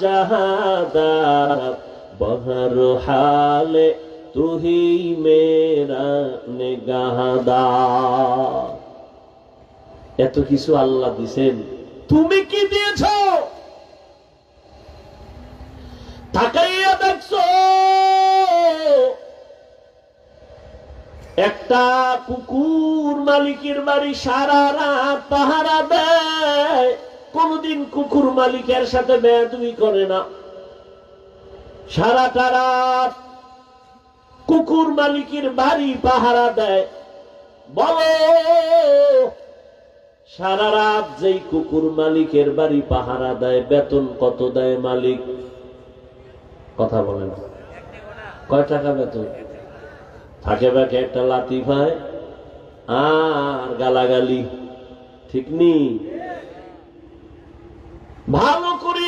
जहादार बहर हाले तू ही मेरा निगाहदार। এত কিছু আল্লাহ দিছেন, তুমি কি দিয়েছো? তাকাইয়া দেখছো একটা কুকুর মালিকের বাড়ি সারা রাত পাহারা দেয়, কোনদিন কুকুর মালিকের সাথে বেয়াদবি করে না। সারাটা রাত কুকুর মালিকের বাড়ি পাহারা দেয়। বলো, সারা রাত যেই কুকুর মালিকের বাড়ি পাহারা দেয় বেতন কত দেয় মালিক? কথা বলেন, কয় টাকা বেতন? থাকে বাকে একটা লাথি পায় আর গালাগালি, ঠিক নি? ভালো করে